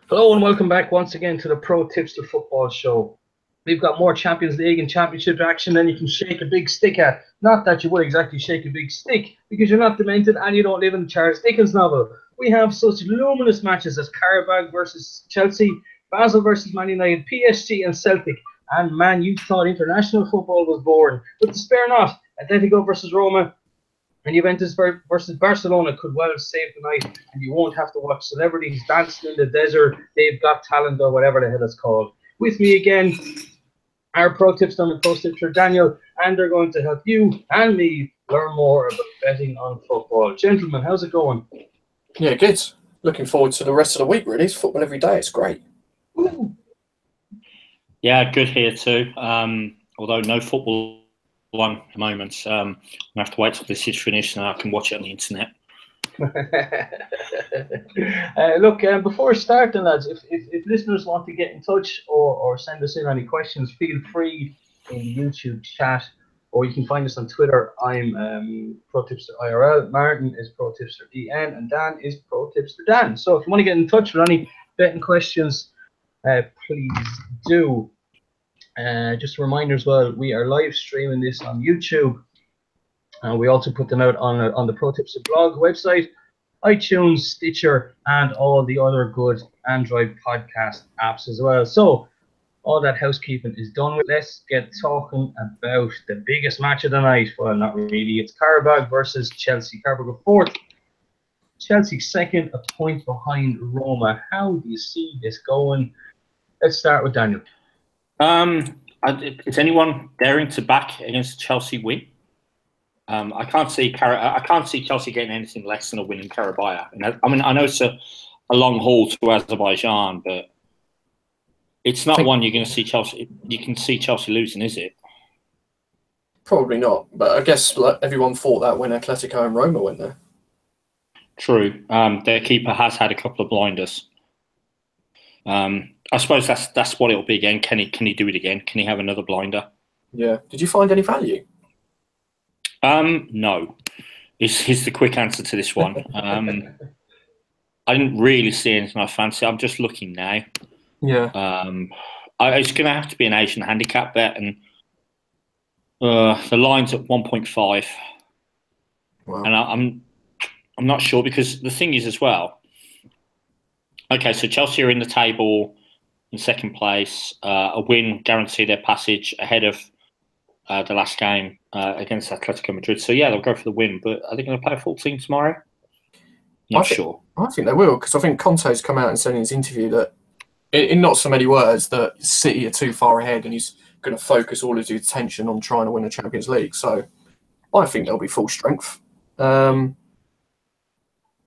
Hello and welcome back once again to the ProTipster Football Show. We've got more Champions League and Championship action than you can shake a big stick at. Not that you would exactly shake a big stick, because you're not demented and you don't live in the Charles Dickens novel. We have such luminous matches as Karabakh versus Chelsea, Basel versus Man United, PSG and Celtic, and man, you thought international football was born. But despair not, Atletico versus Roma, and Juventus versus Barcelona could well save the night, and you won't have to watch celebrities dancing in the desert. They've got talent, or whatever the hell it's called. With me again, our pro tipster and pro tipster Daniel, and they're going to help you and me learn more about betting on football. Gentlemen, how's it going? Yeah, good. Looking forward to the rest of the week, really. It's football every day. It's great. Ooh. Yeah, good here too. Although no football on at the moment. I have to wait till this is finished and I can watch it on the internet. Look, before starting, lads, if listeners want to get in touch or send us in any questions, feel free in the YouTube chat, or you can find us on Twitter. I'm ProTipster IRL, Martin is ProTipster DN, and Dan is ProTipster Dan. So if you want to get in touch with any betting questions, please do. Just a reminder as well, we are live streaming this on YouTube. We also put them out on the ProTipster blog website, iTunes, Stitcher, and all the other good Android podcast apps as well. So all that housekeeping is done. Let's get talking about the biggest match of the night. Well, not really. It's Karabakh versus Chelsea. Karabakh 4th. Chelsea 2nd, a point behind Roma. How do you see this going? Let's start with Daniel. Is anyone daring to back against Chelsea win? I can't see Chelsea getting anything less than a win in Karabakh. And I know it's a long haul to Azerbaijan, but it's not one you're going to see Chelsea. You can see Chelsea losing, is it? Probably not. But I guess everyone thought that when Atletico and Roma went there. True. Their keeper has had a couple of blinders. I suppose that's what it'll be again. Can he do it again? Can he have another blinder? Yeah. Did you find any value? No. Is the quick answer to this one. I didn't really see anything I fancy. I'm just looking now. Yeah. It's going to have to be an Asian handicap bet, and the line's at 1.5. Wow. And I'm not sure, because the thing is as well. Okay, so Chelsea are in the table in second place. A win guaranteed their passage ahead of the last game against Atletico Madrid. So yeah, they'll go for the win. But are they going to play a full team tomorrow? Not sure. I think they will, because I think Conte's come out and said in his interview that, in not so many words, that City are too far ahead and he's going to focus all of his attention on trying to win the Champions League. So I think they'll be full strength.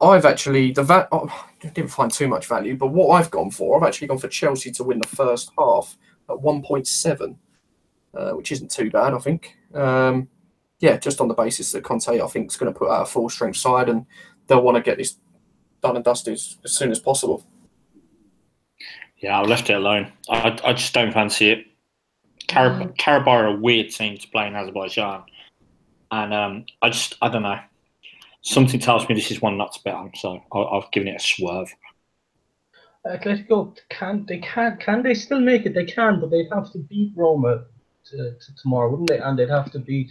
I've actually I didn't find too much value, but what I've gone for, I've actually gone for Chelsea to win the first half at 1.7, which isn't too bad, I think. Yeah, just on the basis that Conte, I think, is going to put out a full strength side, and they'll want to get this done and dusted as soon as possible. Yeah, I left it alone. I just don't fancy it. Karabakh are a weird team to play in Azerbaijan, and I don't know. Something tells me this is one not to bet on, so I've given it a swerve. Atletico can they still make it? They can, but they'd have to beat Roma tomorrow, wouldn't they? And they'd have to beat.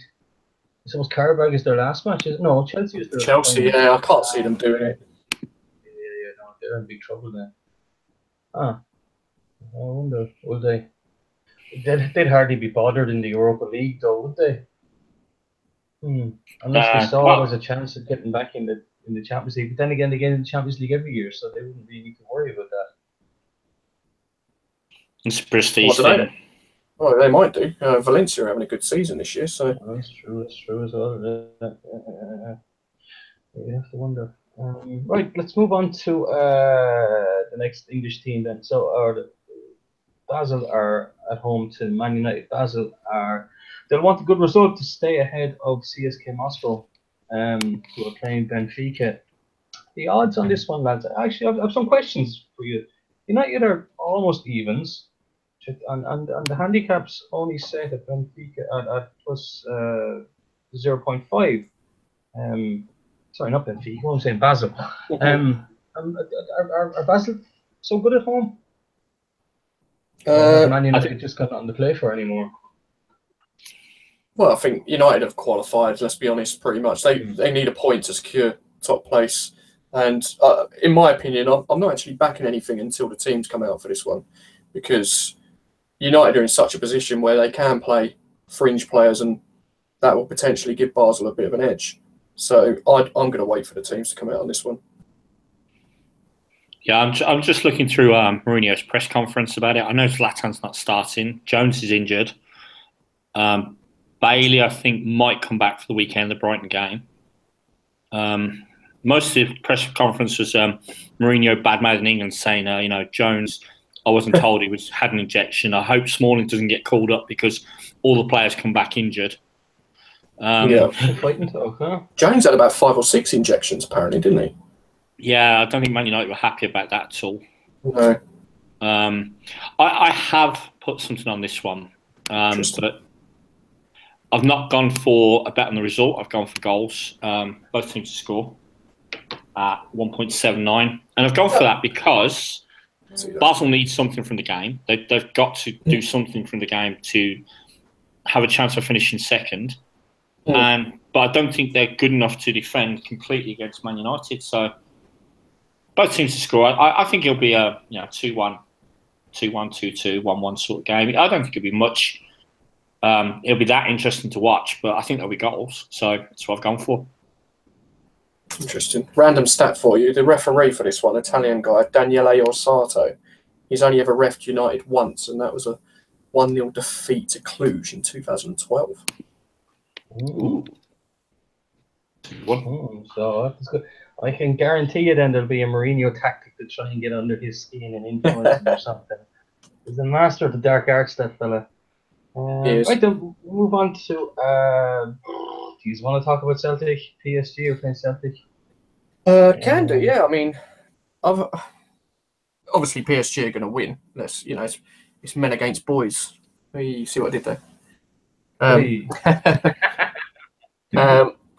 I suppose Karabakh is their last match. No, Chelsea is their Chelsea. Yeah, I can't see them doing it. Yeah, no, they're in big trouble then. I wonder, will they? They'd hardly be bothered in the Europa League, though, would they? Unless they saw there was a chance of getting back in the Champions League. But then again, they get in the Champions League every year, so they wouldn't really need to worry about that. It's a prestige thing. Oh, they might do. Valencia are having a good season this year, so That's true as well. You have to wonder. Right, let's move on to the next English team then. So, Basel are at home to Man United. Basel they'll want a good result to stay ahead of CSK Moscow, who are playing Benfica. The odds on this one, lads, actually, I have some questions for you. United are almost evens, and the handicap's only set at Benfica at plus 0.5. Sorry, not Benfica. I'm saying Basel. Are Basel so good at home? Or has Man United just got nothing to play for anymore? Well, I think United have qualified. Let's be honest, pretty much. They need a point to secure top place. And in my opinion, I'm not actually backing anything until the teams come out for this one, because United are in such a position where they can play fringe players, and that will potentially give Basel a bit of an edge. So I'm going to wait for the teams to come out on this one. Yeah, I'm just looking through Mourinho's press conference about it. I know Zlatan's not starting. Jones is injured. Bailey, I think, might come back for the weekend, the Brighton game. Most of the press conference was Mourinho bad-mouthing England, saying, Jones, I wasn't told he had an injection. I hope Smalling doesn't get called up because all the players come back injured. Fighting talk, huh? Jones had about 5 or 6 injections, apparently, didn't he? Yeah, I don't think Man United were happy about that at all. No. I have put something on this one, but I've not gone for a bet on the result. I've gone for goals. Both teams to score at 1.79. And I've gone for that because Basel needs something from the game. They've got to do something from the game to have a chance of finishing second. But I don't think they're good enough to defend completely against Man United. So both teams to score. I think it'll be a 2-1, 2-1, 2-2, 1-1 sort of game. I don't think it'll be much. It'll be that interesting to watch, but I think there'll be goals. So that's what I've gone for. Interesting. Random stat for you. The referee for this one, Italian guy, Daniele Orsato, he's only ever refed United once, and that was a 1-0 defeat to Cluj in 2012. Ooh. So that's good. I can guarantee you then there'll be a Mourinho tactic to try and get under his skin and influence him or something. He's a master of the dark arts, that fella. Right, then we'll move on to. Do you want to talk about Celtic, PSG, or playing Celtic? Can do, yeah. I mean, obviously PSG are going to win. It's men against boys. You see what I did there?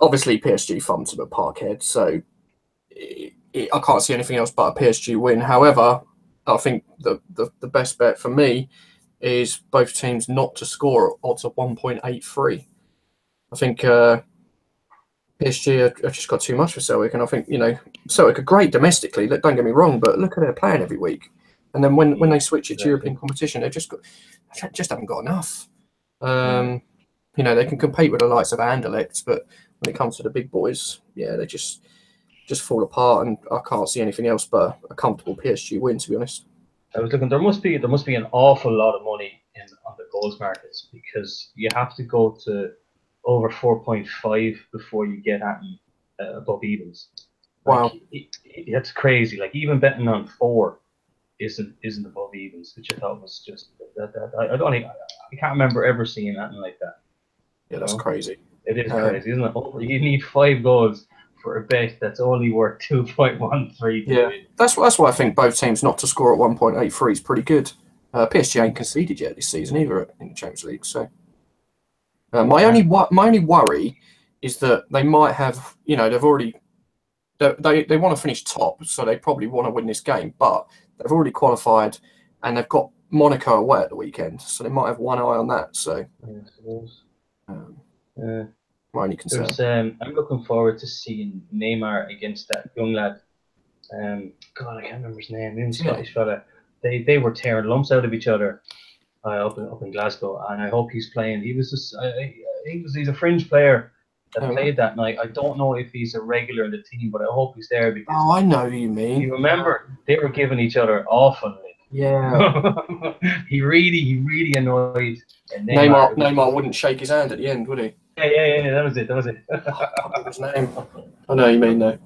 Obviously PSG thumped them at Parkhead, so I can't see anything else but a PSG win. However, I think the best bet for me is both teams not to score at odds of 1.83. I think PSG have just got too much for Celtic, and I think Celtic are great domestically. Don't get me wrong, but look at their playing every week, and then when they switch it to European competition, they just haven't got enough. They can compete with the likes of Anderlecht, but when it comes to the big boys, they just fall apart, and I can't see anything else but a comfortable PSG win, to be honest. I was looking. There must be an awful lot of money on the goals markets, because you have to go to over 4.5 before you get at above evens. Wow, that's crazy. Like, even betting on 4 isn't above evens, which I thought was just I can't remember ever seeing anything like that. Yeah, that's crazy. It is crazy, isn't it? You need 5 goals for a bet that's only worth 2.13. Yeah, that's why I think both teams not to score at 1.83 is pretty good. PSG ain't conceded yet this season either in the Champions League. So my only worry is that they might have, they've already they want to finish top, so they probably want to win this game, but they've already qualified and they've got Monaco away at the weekend, so they might have one eye on that. So my only concern. I'm looking forward to seeing Neymar against that young lad. God, I can't remember his name. He's Scottish fella. They were tearing lumps out of each other up in Glasgow, and I hope he's playing. He's a fringe player that played that night. I don't know if he's a regular in the team, but I hope he's there, because I know who you mean. You remember they were giving each other awful. Yeah. he really annoyed Neymar wouldn't shake his hand at the end, would he? Yeah, that was it. His name. I know you mean though.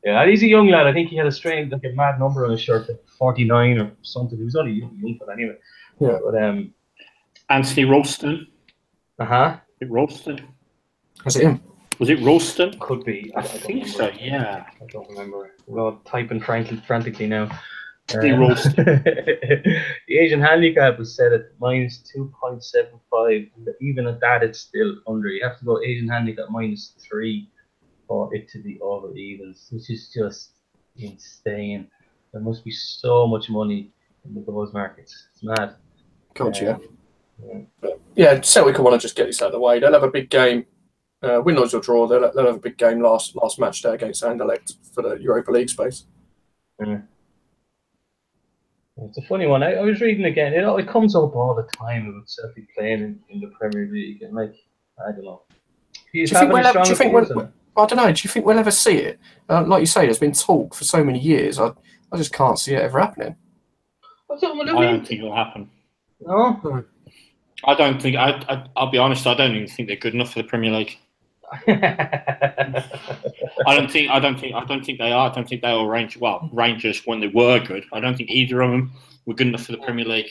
Yeah, he's a young lad. I think he had a mad number on his shirt, like 49 or something. He was only young, but anyway. Yeah. But Anthony Ralston. Ralston. Was it him? Was it Ralston? Could be. I think so. Yeah. I don't remember. We're all typing frantically now. The Asian handicap was set at minus 2.75. Even at that, it's still under. You have to go Asian handicap minus 3 for it to be over evens, which is just insane. There must be so much money in the goals markets. It's mad. God, yeah. Yeah. But, yeah, Celtic will want to just get this out of the way. They'll have a big game, win, lose or draw. They'll have a big game last match day against Anderlecht for the Europa League space. Yeah. It's a funny one. I was reading again. It comes up all the time about Celtic playing in the Premier League, and like, I don't know. Do you think we'll I don't know. Do you think we'll ever see it? Like you say, there's been talk for so many years. I just can't see it ever happening. I don't think it'll happen. No. I don't think. I'll be honest. I don't even think they're good enough for the Premier League. I don't think they are. I don't think they are Rangers when they were good. I don't think either of them were good enough for the Premier League.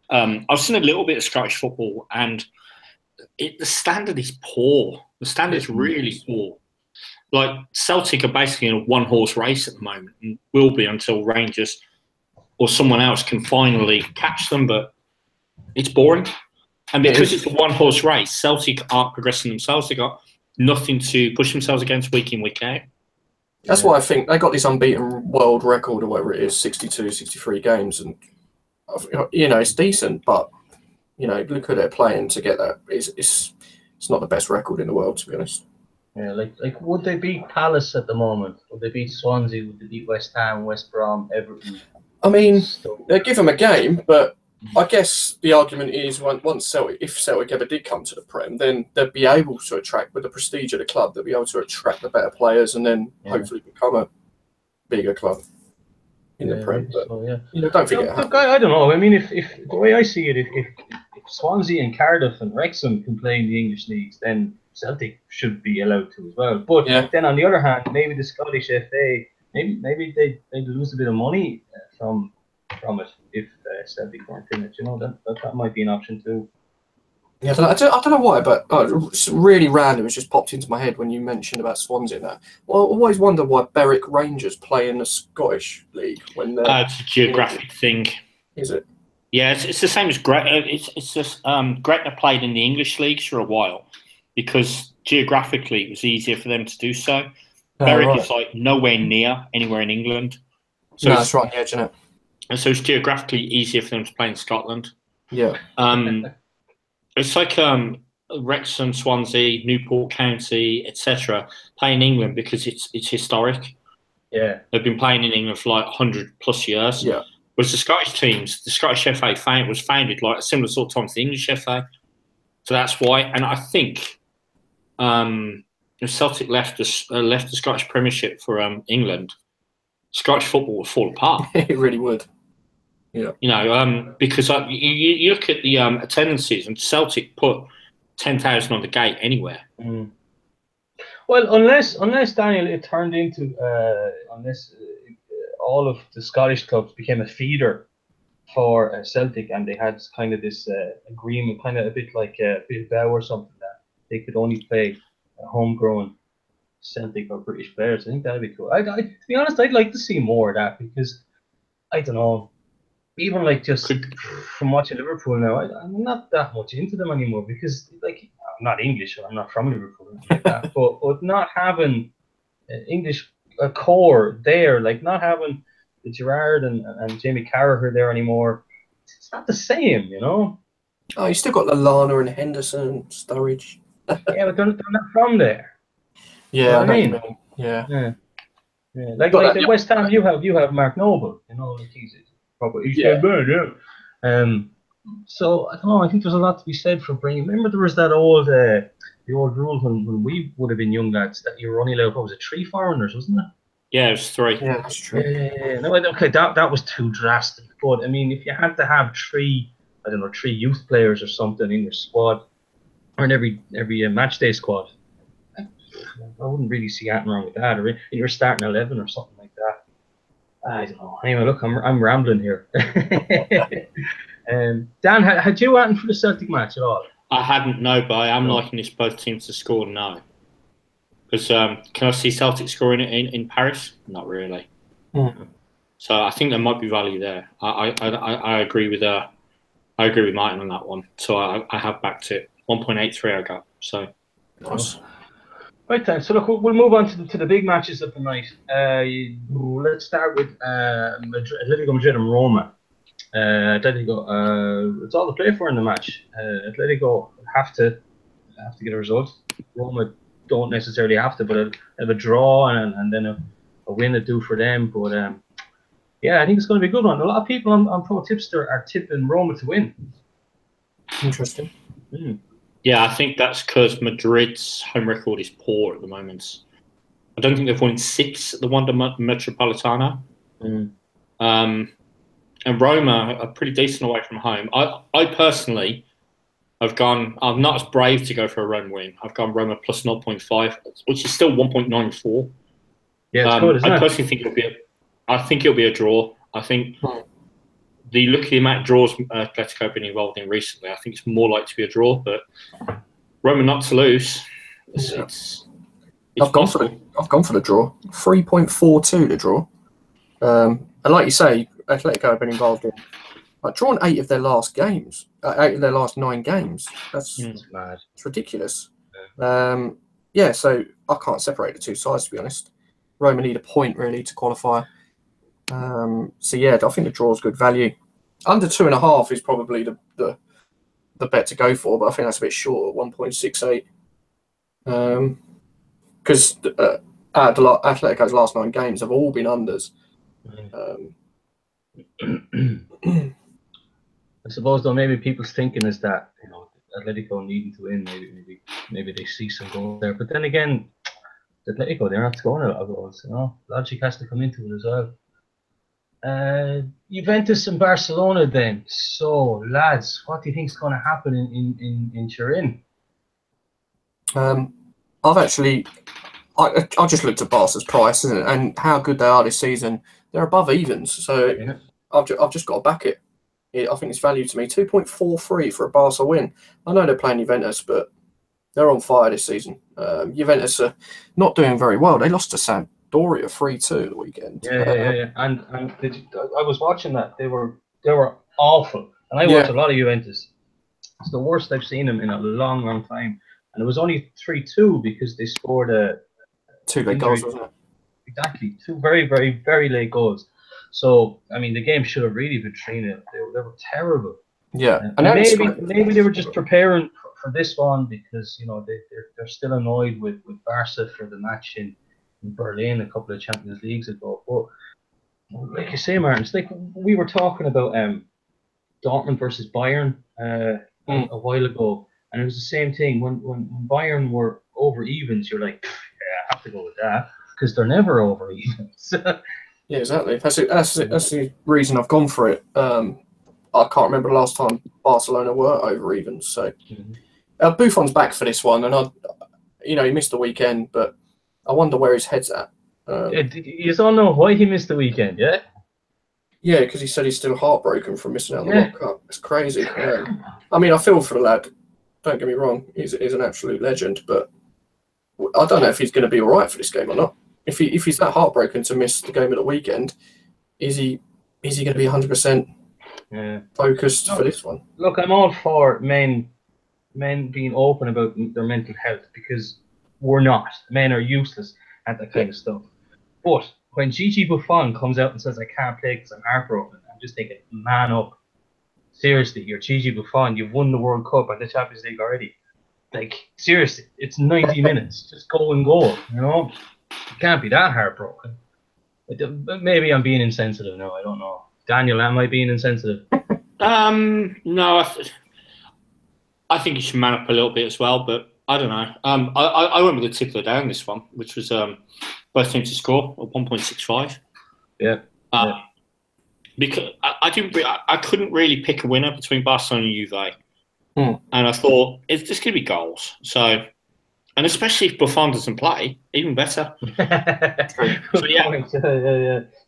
I've seen a little bit of Scottish football, and the standard is poor. The standard is really poor. Like Celtic are basically in a one-horse race at the moment, and will be until Rangers or someone else can finally catch them. But it's boring, and because it's a one-horse race, Celtic aren't progressing themselves. They got nothing to push themselves against week in, week out. That's why I think they got this unbeaten world record or whatever it is, 62, 63 games, and it's decent, but look at it playing to get that. It's not the best record in the world, to be honest. Yeah, like would they beat Palace at the moment? Would they beat Swansea? Would they beat West Ham, West Brom, Everton? I mean, they give them a game, but I guess the argument is if Celtic ever did come to the Prem, then they'd be able to attract, with the prestige of the club, they'd be able to attract the better players and then hopefully become a bigger club in the Prem. But don't think it happens. I don't know. I mean, if the way I see it, if Swansea and Cardiff and Wrexham can play in the English leagues, then Celtic should be allowed to as well. But then on the other hand, maybe the Scottish FA, maybe they'd lose a bit of money from it if Celtic weren't in it. That might be an option too. Yeah, I don't know why, but it's really random. It just popped into my head when you mentioned about Swansea and that. Well, I always wonder why Berwick Rangers play in the Scottish League when they're... it's a geographic thing. Is it? Yeah, it's the same as Gretna. It's just Gretna played in the English leagues for a while because geographically it was easier for them to do so. Berwick is like nowhere near anywhere in England. So that's right on the edge, isn't it? And so it's geographically easier for them to play in Scotland. Yeah. It's like Wrexham, Swansea, Newport County, etc. play in England because it's historic. Yeah. They've been playing in England for like 100+ years. Yeah. Whereas the Scottish teams, the Scottish FA was founded like a similar sort of time to the English FA. So that's why. And I think if Celtic left the Scottish Premiership for England, Scottish football would fall apart. It really would. Yeah. You know, because you look at the attendances, and Celtic put 10,000 on the gate anywhere. Mm. Well, unless Daniel, it turned into all of the Scottish clubs became a feeder for Celtic, and they had kind of this agreement, kind of a bit like Bilbao or something, that they could only play homegrown Celtic or British players. I think that'd be cool. To be honest, I'd like to see more of that, because I don't know, even like just from watching Liverpool now, I'm not that much into them anymore, because like I'm not English, or I'm not from Liverpool, like that, but not having English core there, like not having the Gerrard and Jamie Carragher there anymore, it's not the same, you know. Oh, you still got Lallana and Henderson, Sturridge. Yeah, but they're not from there. Yeah, you know I what I mean. Yeah. Like the West Ham, you have Mark Noble, you know, like he's dead man, yeah. So I don't know. I think there's a lot to be said for bringing. Remember, there was that old the old rule when we would have been young lads, that you were only allowed, what was it, 3 foreigners, wasn't it? Yeah, it was 3. Yeah, that's true. Yeah. No, okay, that was too drastic. But I mean, if you had to have 3 youth players or something in your squad, or in every match day squad, I wouldn't really see anything wrong with that. Or in your starting 11 or something like that. I don't know. Anyway, look, I'm rambling here. Dan, had you anything for the Celtic match at all? I hadn't, no, but I am liking this both teams to score now. Because can I see Celtic scoring in Paris? Not really. Mm. So I think there might be value there. I agree with Martin on that one. So I have backed it. 1.83 I got. So nice. Right then. So look, we'll move on to the big matches of the night. Let's start with Atletico Madrid and Roma. Atletico, it's all to play for in the match. Atletico have to get a result. Roma don't necessarily have to, but a draw and then a win to do for them. But yeah, I think it's going to be a good one. A lot of people on ProTipster are tipping Roma to win. Interesting. Yeah, I think that's because Madrid's home record is poor at the moment. I don't think they've won 6 at the Wanda Metropolitano. And Roma are pretty decent away from home. I personally have gone, I'm not as brave to go for a Roma win. I've gone Roma plus 0.5, which is still 1.94. Yeah, it's good, isn't I it? personally think it'll be a draw. I think the look at the amount of draws Atletico have been involved in recently, I think it's more likely to be a draw. But Roma not to lose. I've gone for the draw. 3.42 to draw. And like you say, Atletico have been involved in drawn 8 of their last games, 8 of their last 9 games. That's mad. It's ridiculous. Yeah, so I can't separate the two sides, to be honest. Roma need a point really to qualify. So yeah, I think the draw is good value. Under 2.5 is probably the bet to go for, but I think that's a bit short at 1.68. Because Atletico's last 9 games have all been unders. I suppose though maybe people's thinking is that Atletico needing to win, maybe they see some goals there. But then again, Atletico, they're not scoring a lot of goals. Logic has to come into it as well. Juventus and Barcelona then. So lads, what do you think is going to happen in Turin? I just looked at Barca's price and how good they are this season. They're above evens, so yeah. I've just got to back it. I think it's value to me. 2.43 for a Barca win. I know they're playing Juventus, but they're on fire this season. Juventus are not doing very well. They lost to Sampdoria 3-2 the weekend. Yeah. And I was watching that. They were awful. And I watch a lot of Juventus. It's the worst I've seen them in a long, long time. And it was only 3-2 because they scored 2 late goals, wasn't it? Exactly. 2 very, very, very late goals. So, I mean, the game should have really been 3-0. They were terrible. Yeah. And maybe they were just preparing for this one because, they're still annoyed with Barca for the match in Berlin a couple of Champions Leagues ago. But like you say, Martin, it's like we were talking about Dortmund versus Bayern a while ago. And it was the same thing. When Bayern were over evens, you're like, yeah, I have to go with that because they're never over evens. Yeah, exactly. That's the reason I've gone for it. I can't remember the last time Barcelona were over evens. So Buffon's back for this one, and he missed the weekend, but I wonder where his head's at. You all know why he missed the weekend, yeah? Yeah, because he said he's still heartbroken from missing out on the World Cup. It's crazy. I mean, I feel for the lad. Don't get me wrong. He's an absolute legend, but I don't know if he's going to be all right for this game or not. If he's that heartbroken to miss the game of the weekend, is he going to be 100% focused for this one? Look, I'm all for men being open about their mental health because we're not. Men are useless at that kind of stuff. But when Gigi Buffon comes out and says, I can't play because I'm heartbroken, I'm just thinking, man up. Seriously, you're Gigi Buffon. You've won the World Cup and the Champions League already. Like, seriously, it's 90 minutes. Just go and go, You can't be that heartbroken. Maybe I'm being insensitive now. I don't know. Daniel, am I being insensitive? No, I think you should man up a little bit as well, but I don't know. I went with the tip of the day on this one, which was both teams to score at 1.65. Yeah. Because I couldn't really pick a winner between Barcelona and Juve, and I thought it's just going to be goals. So. And especially if Buffon doesn't play, even better. So yeah.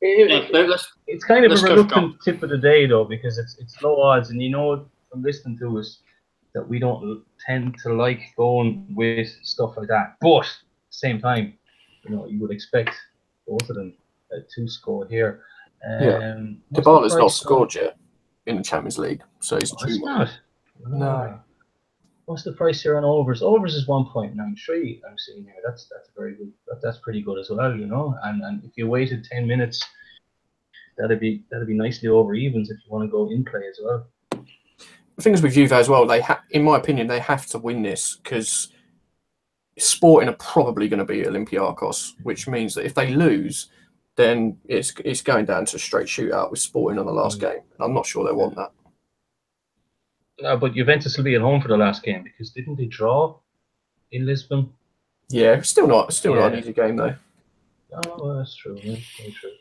It's kind of a reluctant tip of the day though, because it's low odds, and from listening to us that we don't tend to like going with stuff like that. But at the same time, you would expect both of them to score here. Dybala's not scored yet in the Champions League, so he's not. No. What's the price here on overs? Overs is 1.93. I'm seeing here. That's very good. That's pretty good as well, you know. And if you waited 10 minutes, that'd be nicely over evens if you want to go in play as well. The thing is with Juve as well, in my opinion, they have to win this because Sporting are probably going to beat Olympiacos, which means that if they lose, then it's going down to a straight shootout with Sporting on the last game. And I'm not sure they want that. No, but Juventus will be at home for the last game because didn't they draw in Lisbon? Yeah, still not an easy game though. Oh, that's true. Yeah, very true.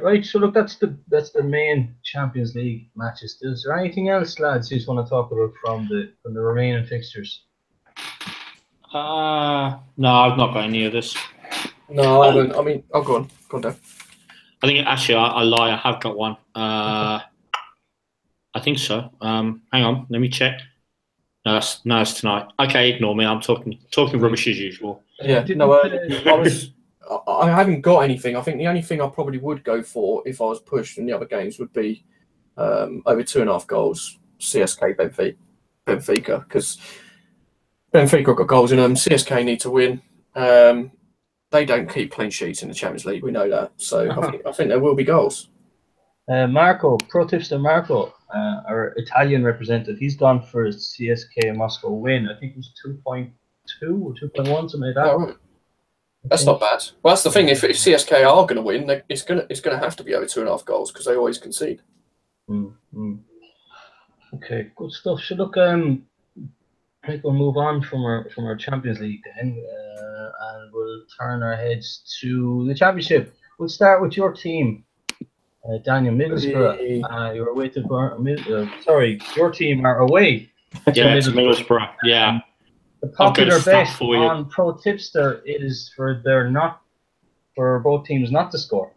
Right, so look, that's the main Champions League matches. Is there anything else, lads, you just want to talk about from the remaining fixtures? No, I've not got any of this. No, I haven't. I mean, go on, Dave. I think actually I lie. I have got one. I think so. Hang on, let me check. No, it's tonight. Okay, ignore me. I'm talking rubbish as usual. Yeah, I haven't got anything. I think the only thing I probably would go for if I was pushed in the other games would be over 2.5 goals. CSK Benfica, because Benfica got goals in them. CSK need to win. They don't keep clean sheets in the Champions League. We know that. So I think there will be goals. Marco, ProTipster Marco, our Italian representative, he's gone for a CSK Moscow win. I think it was 2.2 or 2.1, something like that. Oh, right. That's not bad. Well, that's the thing. If CSK are going to win, it's going to have to be over 2.5 goals because they always concede. Okay, good stuff. So look, I think we'll move on from our Champions League then, and we'll turn our heads to the Championship. We'll start with your team. Daniel, Middlesbrough. You're away to your team are away. Yeah, to Middlesbrough. Yeah. The popular bet on ProTipster is for both teams not to score.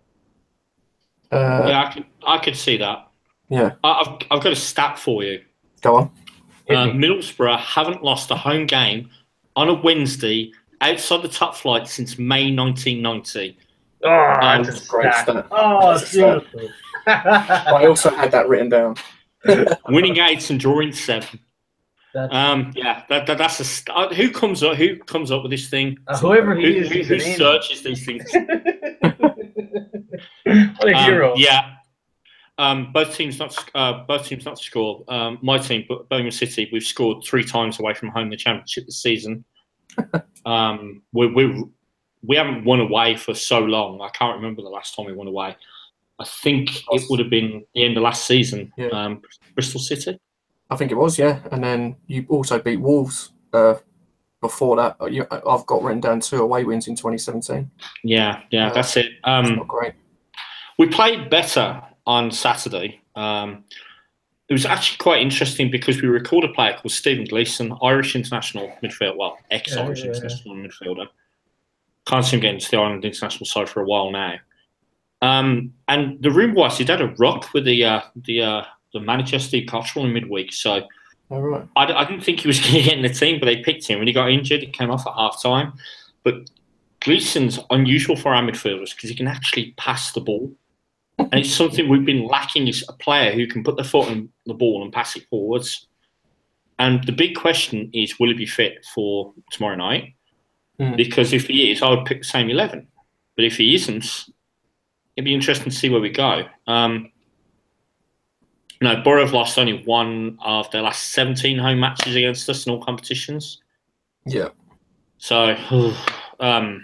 Yeah, I could see that. Yeah. I've got a stat for you. Go on. Middlesbrough haven't lost a home game on a Wednesday outside the top flight since May 1990. Oh, that's a great stat. Oh, it's beautiful. I also had that written down. Winning 8 and drawing 7. That's a start. Who comes up with this thing? Whoever who searches these things. What a hero! Yeah. Both teams not to score. My team, Birmingham City, we've scored 3 times away from home in the Championship this season. We haven't won away for so long. I can't remember the last time we won away. I think it would have been the end of last season. Yeah. Bristol City. I think it was, yeah. And then you also beat Wolves before that. I've got written down 2 away wins in 2017. Yeah, that's it. Not great. We played better on Saturday. It was actually quite interesting because we recorded a player called Stephen Gleeson, Irish international midfielder, well, ex-Irish international midfielder. Can't seem to get into the Ireland international side for a while now. And the rumour was he'd had a rock with the manager Steve Cottrell in midweek. So right. I didn't think he was going to get in the team, but they picked him when he got injured. He came off at half time. But Gleeson's unusual for our midfielders because he can actually pass the ball. And it's something we've been lacking is a player who can put their foot on the ball and pass it forwards. And the big question is, will he be fit for tomorrow night? Because if he is, I would pick the same 11. But if he isn't, it'd be interesting to see where we go. Borough have lost only 1 of their last 17 home matches against us in all competitions. Yeah. So, I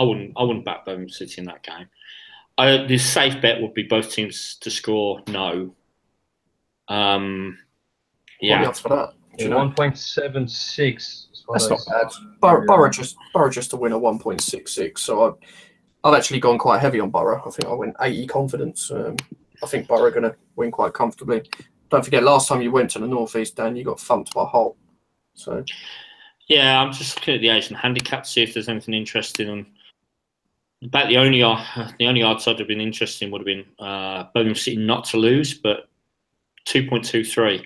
wouldn't back Birmingham City in that game. The safe bet would be both teams to score no. What are the odds for that? 1.76. That's not bad. Borough just to win a 1.66. So I've actually gone quite heavy on Borough. I think I went 80 confidence. I think Borough are going to win quite comfortably. Don't forget, last time you went to the North East, Dan, you got thumped by Hull. So yeah, I'm just looking at the Asian handicap to see if there's anything interesting. And about the only odds I'd have been interested in would have been Birmingham City not to lose, but 2.23.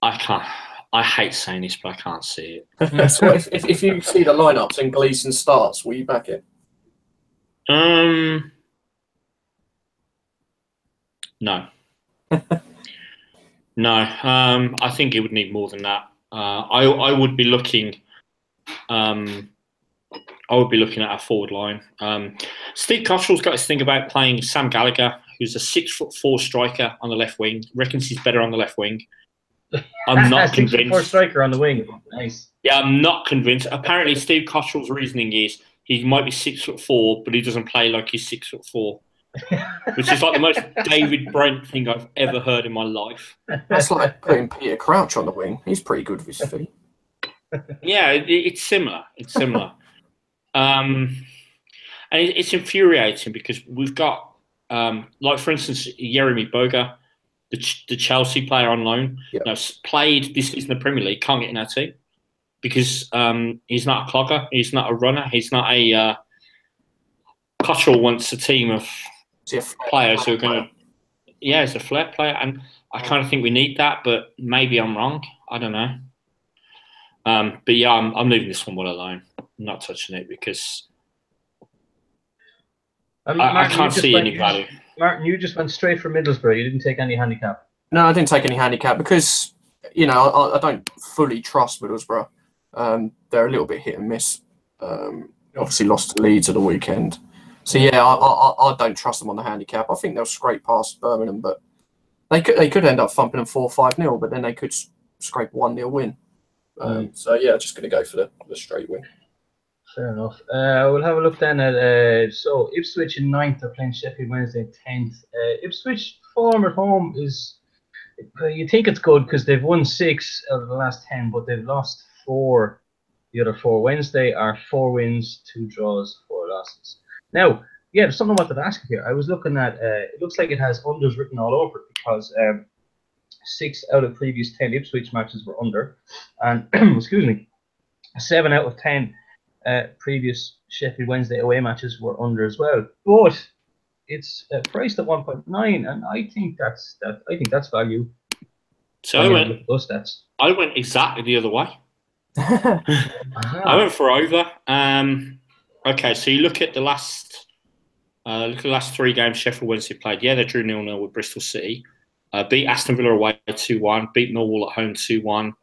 I hate saying this, but I can't see it. So if you see the lineups and Gleeson starts, will you back it? No. No. I think it would need more than that. I would be looking. I would be looking at our forward line. Steve Cottrell's got this thing about playing Sam Gallagher, who's a 6'4" striker on the left wing. Reckons he's better on the left wing. I'm not convinced. 6'4" striker on the wing. Nice. Yeah, I'm not convinced. Apparently, Steve Cottrell's reasoning is he might be 6'4", but he doesn't play like he's 6'4", which is like the most David Brent thing I've ever heard in my life. That's like putting Peter Crouch on the wing. He's pretty good with his feet. Yeah, it's similar. It's similar. And it's infuriating because we've got, like for instance, Jeremy Boga, the Chelsea player on loan, played this season in the Premier League, can't get in our team because he's not a clogger, he's not a runner, he's not a. Cottrell wants a team of players who are going to. Yeah, he's a flair player, and I kind of think we need that, but maybe I'm wrong. I don't know. But yeah, I'm leaving this one well alone. I'm not touching it because I can't see any value. Martin, you just went straight for Middlesbrough. You didn't take any handicap. No, I didn't take any handicap because I don't fully trust Middlesbrough. They're a little bit hit and miss. Obviously lost to Leeds at the weekend, so yeah, I don't trust them on the handicap. I think they'll scrape past Birmingham, but they could end up thumping them 4-5-0, but then they could scrape 1-0 win. So yeah, just going to go for the straight win. Fair enough. We'll have a look then at so Ipswich in 9th are playing Sheffield Wednesday 10th. Ipswich form at home is you think it's good because they've won 6 out of the last 10, but they've lost 4. The other 4. Wednesday are 4 wins, 2 draws, 4 losses. Now, yeah, there's something I wanted to ask you here. I was looking at it looks like it has unders written all over it because 6 out of previous 10 Ipswich matches were under, and excuse me, 7 out of 10 previous Sheffield Wednesday away matches were under as well. But it's priced at 1.9, and I think that's value. So I went exactly the other way. I went for over. Okay, so you look at the last 3 games Sheffield Wednesday played. Yeah, they drew 0-0 with Bristol City. Beat Aston Villa away 2-1. Beat Millwall at home 2-1.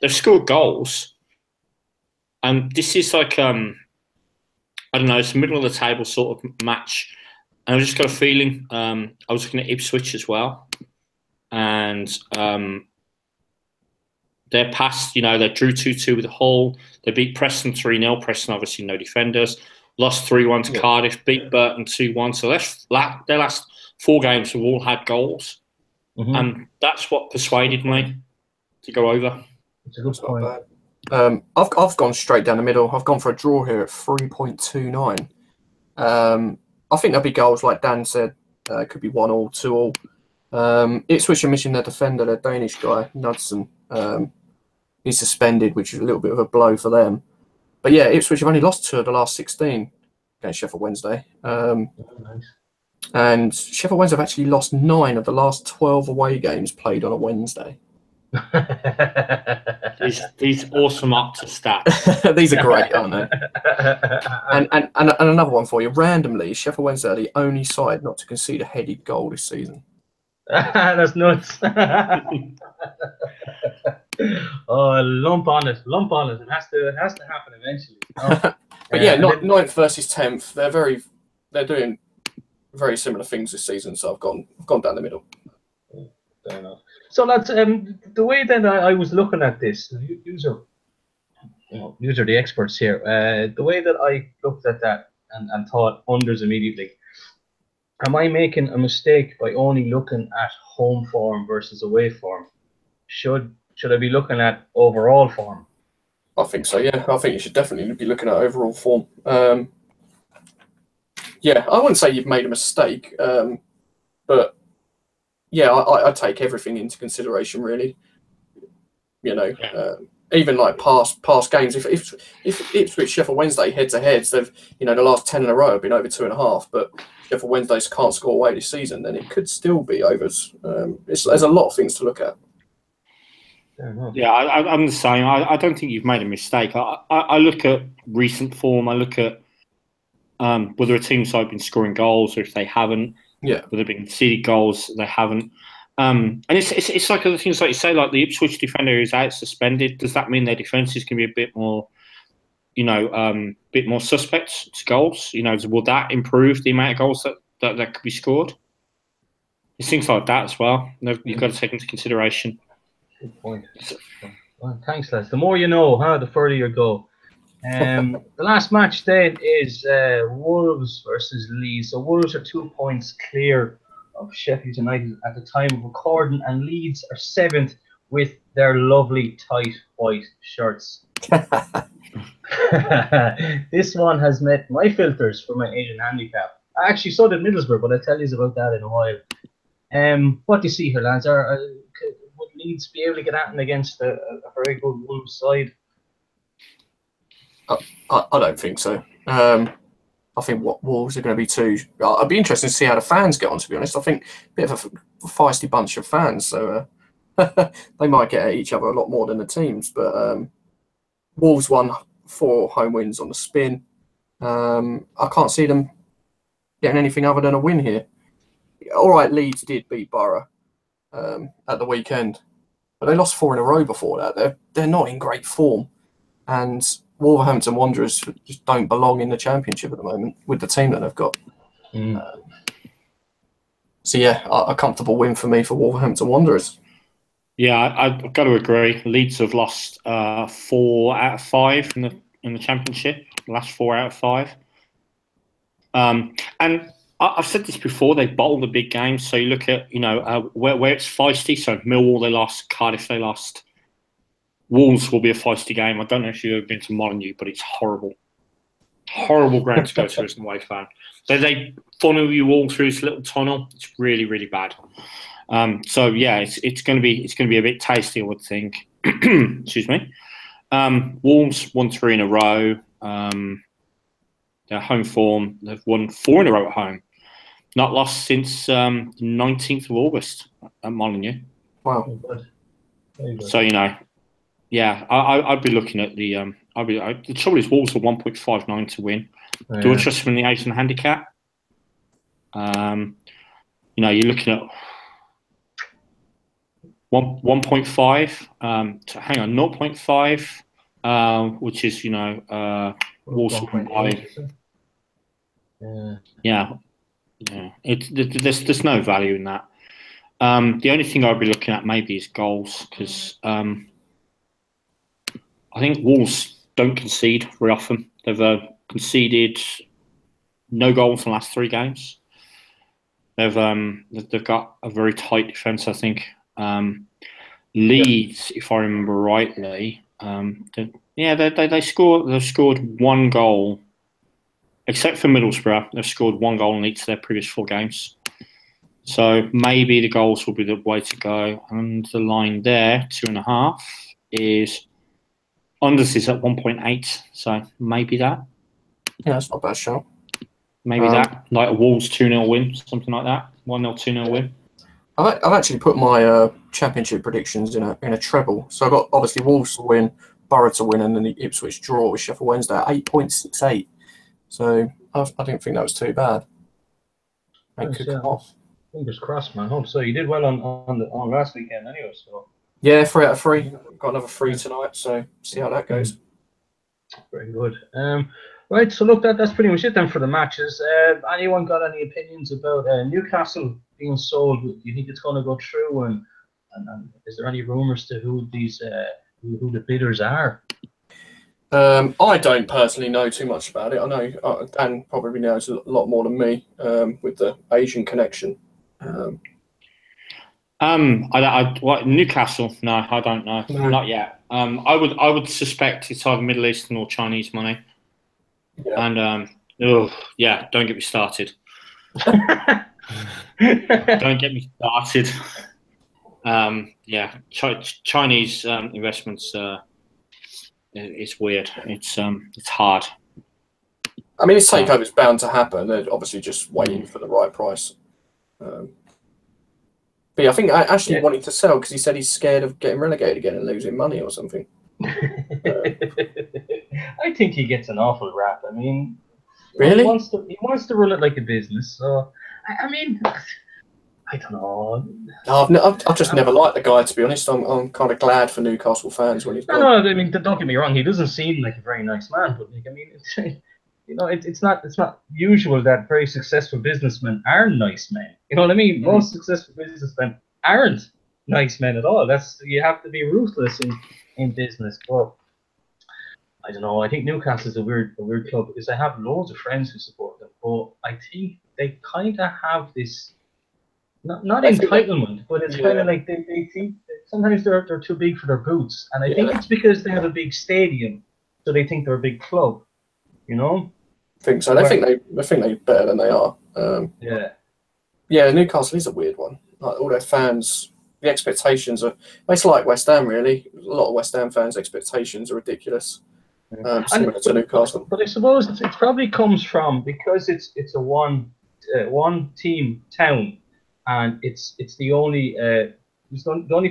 They've scored goals. This is like I don't know. It's a middle of the table sort of match. And I've just got a feeling. I was looking at Ipswich as well, and they're past. They drew 2-2 with Hull. They beat Preston 3-0. Preston obviously no defenders. Lost 3-1 to Cardiff. Beat Burton 2-1. So their last 4 games have all had goals, and that's what persuaded me to go over. It's a good point. I've gone straight down the middle. I've gone for a draw here at 3.29. I think there'll be goals, like Dan said. It could be 1-2. Ipswich are missing their defender, their Danish guy, Knudsen. He's suspended, which is a little bit of a blow for them. But yeah, Ipswich have only lost 2 of the last 16 against Sheffield Wednesday. Nice. And Sheffield Wednesday have actually lost 9 of the last 12 away games played on a Wednesday. These awesome up to stats. These are great, aren't they? And another one for you. Randomly, Sheffield Wednesday are the only side not to concede a headed goal this season. That's nuts. Oh, lump on it. It has to happen eventually. But yeah, 9th versus 10th. They're doing very similar things this season. So I've gone down the middle. Fair enough. So that's the way that I was looking at this. These are the experts here. The way that I looked at that and thought unders immediately. Am I making a mistake by only looking at home form versus away form? Should I be looking at overall form? I think so, yeah. I think you should definitely be looking at overall form. Yeah, I wouldn't say you've made a mistake, but yeah, I take everything into consideration, really. Even like past games. If Ipswich Sheffield Wednesday head to heads, they've the last 10 in a row have been over 2.5, but Sheffield Wednesday can't score away this season, then it could still be overs. There's a lot of things to look at. Yeah, I'm the same. I don't think you've made a mistake. I look at recent form. I look at whether a team's been scoring goals or if they haven't. Yeah. Whether they've been conceded goals, they haven't. And it's like other things like you say, like the Ipswich defender is out suspended. Does that mean their defence is going to be a bit more, bit more suspect to goals? Will that improve the amount of goals that could be scored? It's things like that as well. You've got to take into consideration. Good point. Well, thanks, Les. The more you know, the further you go. The last match then is Wolves versus Leeds. So Wolves are 2 points clear of Sheffield United at the time of recording, and Leeds are 7th with their lovely tight white shirts. This one has met my filters for my Asian handicap. Actually, so did Middlesbrough, but I'll tell you about that in a while. What do you see here, lads? Would Leeds be able to get at them against a very good Wolves side? I don't think so. I think what Wolves are going to be too. I'd be interested to see how the fans get on. To be honest, I think a bit of a feisty bunch of fans, so they might get at each other a lot more than the teams. But Wolves won 4 home wins on the spin. I can't see them getting anything other than a win here. All right, Leeds did beat Borough at the weekend, but they lost 4 in a row before that. They're not in great form, and Wolverhampton Wanderers just don't belong in the Championship at the moment with the team that they've got. So yeah, a comfortable win for me for Wolverhampton Wanderers. Yeah, I've got to agree. Leeds have lost 4 out of 5 in the Championship. The last 4 out of 5. And I've said this before. They bottle the big games. So you look at where it's feisty. So Millwall they lost, Cardiff they lost. Wolves will be a feisty game. I don't know if you've ever been to Molineux, but it's horrible. Horrible ground to go to as an away fan. They funnel you all through this little tunnel. It's really, really bad. So yeah, it's going to be a bit tasty, I would think. Excuse me. Wolves won 3 in a row. Their home form, they've won 4 in a row at home. Not lost since 19th of August at Molineux. Wow. So yeah, I'd be looking at the. The trouble is Wolves are 1.59 to win. Yeah. Do I trust them in the Asian handicap? You're looking at 1.5. Hang on, 0.5, which is Wolves by. Yeah. There's no value in that. The only thing I'd be looking at maybe is goals, because I think Wolves don't concede very often. They've conceded no goals in the last 3 games. They've got a very tight defence, I think. Leeds, if I remember rightly, they've scored 1 goal, except for Middlesbrough. They've scored 1 goal in each of their previous 4 games. So maybe the goals will be the way to go. And the line there, 2.5, is unders is at 1.8. So maybe that. Yeah, that's not a bad show. Maybe that, like a Wolves 2-0 win, something like that. 1-0, 2-0 win. I've actually put my Championship predictions in a treble. So I've got obviously Wolves to win, Borough to win, and then the Ipswich draw with Sheffield Wednesday at 8.68. So I didn't think that was too bad. It could come off. Fingers crossed, man. Hope so. You did well on last weekend, anyway. So yeah, 3 out of 3. Got another 3 tonight. So see how that goes. Very good. Right. So look, that's pretty much it then for the matches. Anyone got any opinions about Newcastle being sold? Do you think it's going to go through? And is there any rumours to who the bidders are? I don't personally know too much about it. I know Dan probably knows a lot more than me with the Asian connection. Newcastle? No, I don't know. No. Not yet. I would suspect it's either Middle Eastern or Chinese money. Yeah. And don't get me started. Don't get me started. Chinese investments. It's weird. It's hard. I mean, this takeover is bound to happen. They're obviously just waiting for the right price. But yeah, I think Ashley wanted to sell because he said he's scared of getting relegated again and losing money or something. I think he gets an awful rap. I mean, really, he wants to run it like a business. So I mean, I don't know. I've just never liked the guy, to be honest. I'm kind of glad for Newcastle fans when he's gone. No, I mean, don't get me wrong. He doesn't seem like a very nice man, but like, I mean, it's not usual that very successful businessmen are nice men. You know what I mean? Most successful businessmen aren't nice men at all. You have to be ruthless in business. But I don't know. I think Newcastle's a weird club because I have loads of friends who support them, but I think they kind of have this. Not entitlement, but it's kind of like they think that sometimes they're too big for their boots, and I think it's because they have a big stadium, so they think they're a big club, you know. I think so. They think they're better than they are. Yeah. Newcastle is a weird one. Like all their fans, the expectations are. It's like West Ham, really. A lot of West Ham fans' expectations are ridiculous. Similar to Newcastle. But I suppose it probably comes from because it's a one team town. And it's the only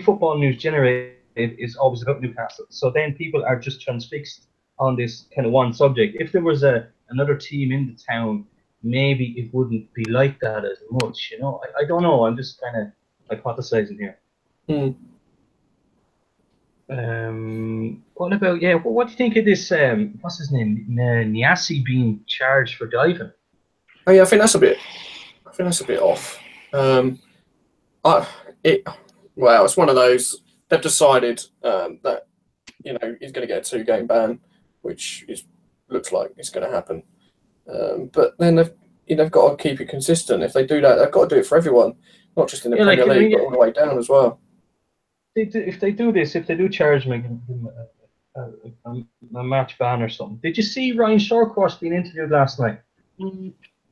football news generated is always about Newcastle. So then people are just transfixed on this kind of one subject. If there was another team in the town, maybe it wouldn't be like that as much. You know, I don't know. I'm just kind of hypothesizing here. What about what do you think of this? What's his name? Niasse being charged for diving. Oh yeah, I think that's a bit off. It's one of those. They've decided that he's going to get a 2-game ban, which looks like it's going to happen. But then they've got to keep it consistent. If they do that, they've got to do it for everyone, not just in the Premier League, but all the way down as well. If they do charge him a match ban or something. Did you see Ryan Shawcross being interviewed last night?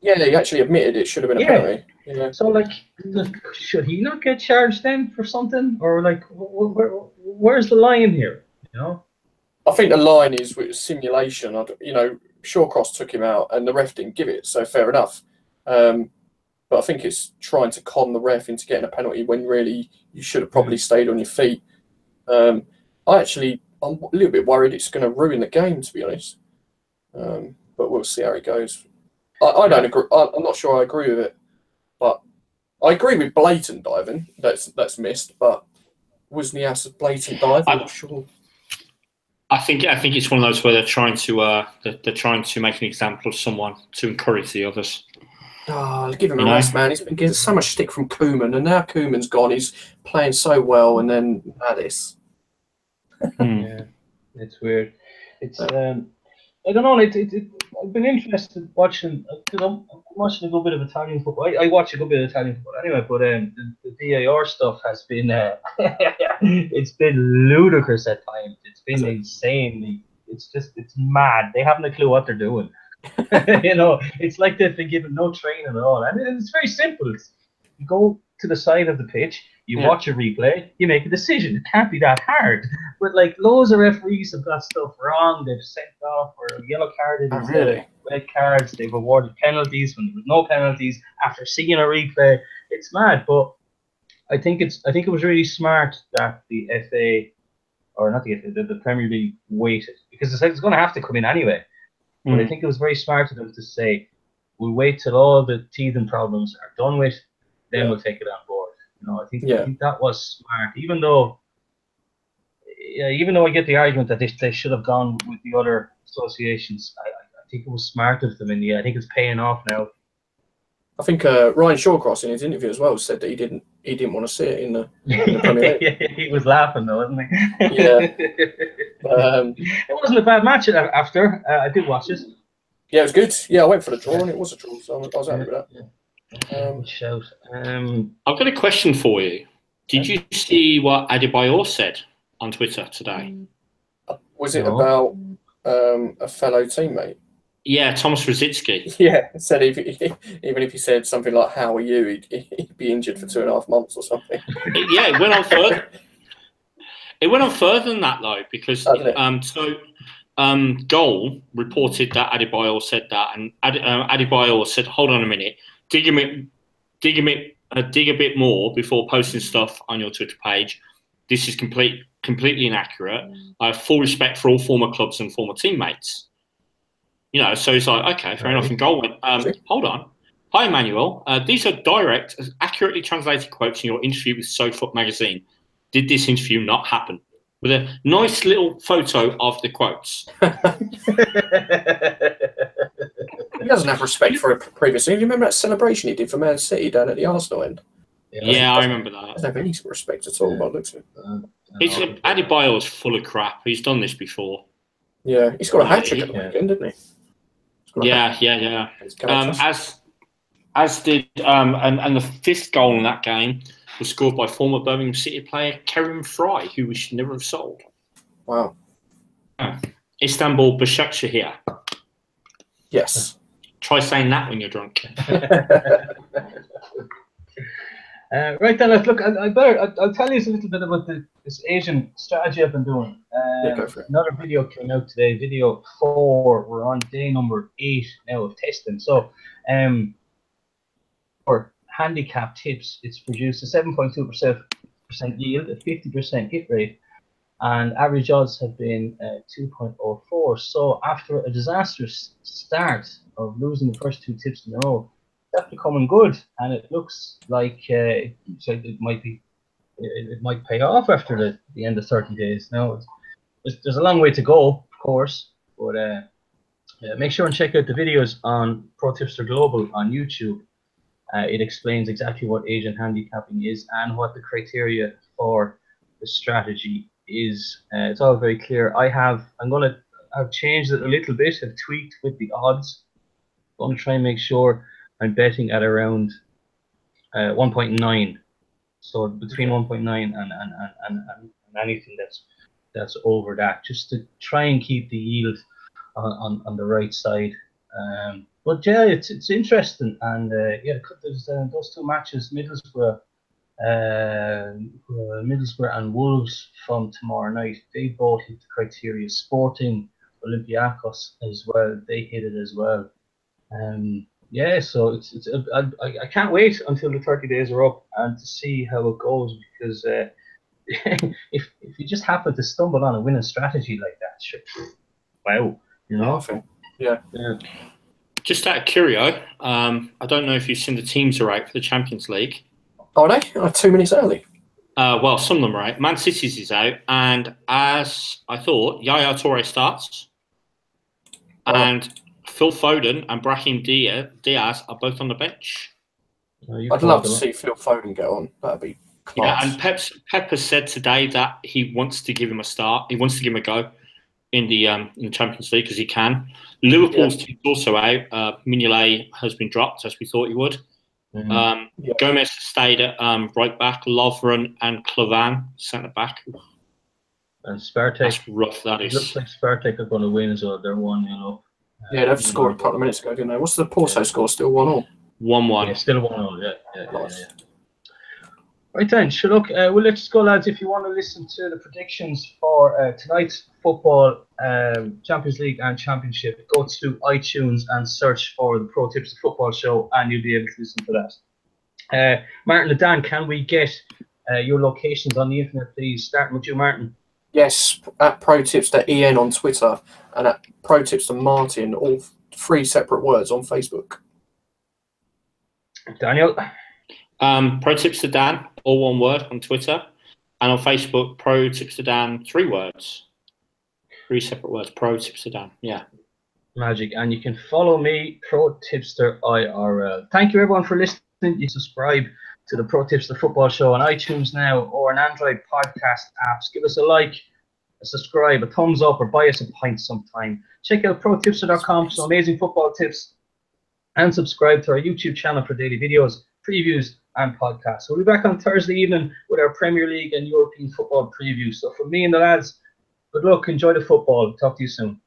Yeah, he actually admitted it should have been a penalty. Yeah. So, should he not get charged then for something, or where's the line here? You know, I think the line is with simulation. Shawcross took him out, and the ref didn't give it, so fair enough. But I think it's trying to con the ref into getting a penalty when really you should have probably stayed on your feet. I'm a little bit worried it's going to ruin the game, to be honest. But we'll see how it goes. I don't agree. I'm not sure I agree with it, but I agree with blatant diving. That's missed, but was Niasse blatant dive? I'm not sure. I think it's one of those where they're trying to make an example of someone to encourage the others. Give him a rest, man. He's been getting so much stick from Koeman, and now Koeman's gone. He's playing so well, and then this. Yeah, it's weird. It's I don't know. I've been interested watching. I'm watching a good bit of Italian football. I watch a good bit of Italian football anyway. But the VAR stuff has been it's been ludicrous at times. It's been insane. It's mad. They haven't a clue what they're doing. It's like they've been given no training at all. And it's very simple. You go to the side of the pitch, you watch a replay, you make a decision. It can't be that hard. But loads of referees have got stuff wrong. They've sent off or yellow carded instead of red cards. They've awarded penalties when there was no penalties after seeing a replay. It's mad. But I think it was really smart that the FA, or not the FA, the Premier League waited, because it's going to have to come in anyway. But I think it was very smart of them to say, we'll wait till all the teething problems are done with, then we'll take it on board. I think that was smart. Even though I get the argument that they should have gone with the other associations, I think it was smart of them. I think it's paying off now. I think Ryan Shawcross in his interview as well said that he didn't want to see it in the Premier League. He was laughing though, wasn't he? Yeah. It wasn't a bad match after. I did watch it. Yeah, it was good. Yeah, I went for the draw and it was a draw, so I was happy with that. Shout. I've got a question for you. Did you see what Adebayor said on Twitter today? Was it about a fellow teammate? Yeah, Thomas Rosicky. Yeah, said even if he said something like "How are you?" he'd be injured for 2.5 months or something. Yeah, it went on further. It went on further than that though, because Goal reported that Adebayor said that, and Adebayor said, "Hold on a minute, dig a bit more before posting stuff on your Twitter page. This is completely inaccurate. I have full respect for all former clubs and former teammates." So he's like, okay, fair enough. And Goal went, hold Hi, Emmanuel. These are direct, accurately translated quotes in your interview with SoFoot magazine. Did this interview not happen? With a nice little photo of the quotes. He doesn't have respect for it previously. You remember that celebration he did for Man City down at the Arsenal end? Yeah, I remember that. He doesn't have any respect at all, by the looks of it. Adebayo is full of crap. He's done this before. Yeah, he's got a hat trick at the weekend, didn't he? Yeah. As did and the fifth goal in that game was scored by former Birmingham City player Kerem Fry, who we should never have sold. Wow. Istanbul Başakşehir. Yes. Try saying that when you're drunk. Right then, look. I'll tell you a little bit about this Asian strategy I've been doing. Go for it. Another video came out today. Video 4. We're on day number 8 now of testing. So, for handicap tips, it's produced a 7.2% yield, a 50% hit rate, and average odds have been 2.04. So after a disastrous start of losing the first 2 tips in a row, that's becoming good, and it looks like it might pay off after the end of 30 days. Now, there's a long way to go, of course, but make sure and check out the videos on ProTipster Global on YouTube. It explains exactly what Asian handicapping is and what the criteria for the strategy is. It's all very clear. I've changed it a little bit. I've tweaked with the odds. I'm going to try and make sure I'm betting at around 1.9. So between 1.9 and anything that's over that, just to try and keep the yield on the right side. But yeah, it's interesting, and yeah, there's those 2 matches, Middlesbrough and Wolves from tomorrow night. They both hit the criteria. Sporting Olympiacos as well, they hit it as well. Yeah, so I can't wait until the 30 days are up and to see how it goes, because if you just happen to stumble on a winning strategy like that, wow, you know. Yeah. Just out of curio, I don't know if you've seen the teams are out for the Champions League. Are they? 2 minutes early. Well, some of them are out. Man City's is out, and as I thought, Yaya Toure starts, and Phil Foden and Brahim Diaz are both on the bench. I'd love to see Phil Foden go on. That'd be class. Yeah, and Pep has said today that he wants to give him a start. He wants to give him a go in the Champions League because he can. Liverpool's team's also out. Mignolet has been dropped, as we thought he would. Gomez stayed at right back. Lovren and Clavan centre back. And Spartak. That's rough. That is. It looks like Spartak are going to win as well. They're 1-0. Yeah, they've scored a couple of minutes ago, didn't they? What's the Porto score? Still 1-1. 1-1. Yeah, still 1-0. Yeah. Right then, so look, well, let's go, lads. If you want to listen to the predictions for tonight's football Champions League and Championship, go to iTunes and search for the ProTipster Football Show, and you'll be able to listen to that. Martin and Dan, can we get your locations on the internet, please? Starting with you, Martin. Yes, at ProTipster.en on Twitter and at ProTipster Martin, all 3 separate words on Facebook. Daniel. ProTipster Dan, all 1 word on Twitter, and on Facebook, ProTipster Dan, 3 words, 3 separate words. ProTipster Dan, yeah. Magic, and you can follow me, ProTipster IRL. Thank you everyone for listening. You subscribe to the ProTipster Football Show on iTunes now or on Android podcast apps. Give us a like, a subscribe, a thumbs up, or buy us a pint sometime. Check out ProTipster.com for some amazing football tips, and subscribe to our YouTube channel for daily videos, previews, and podcasts. We'll be back on Thursday evening with our Premier League and European football preview. So from me and the lads, good luck, enjoy the football. Talk to you soon.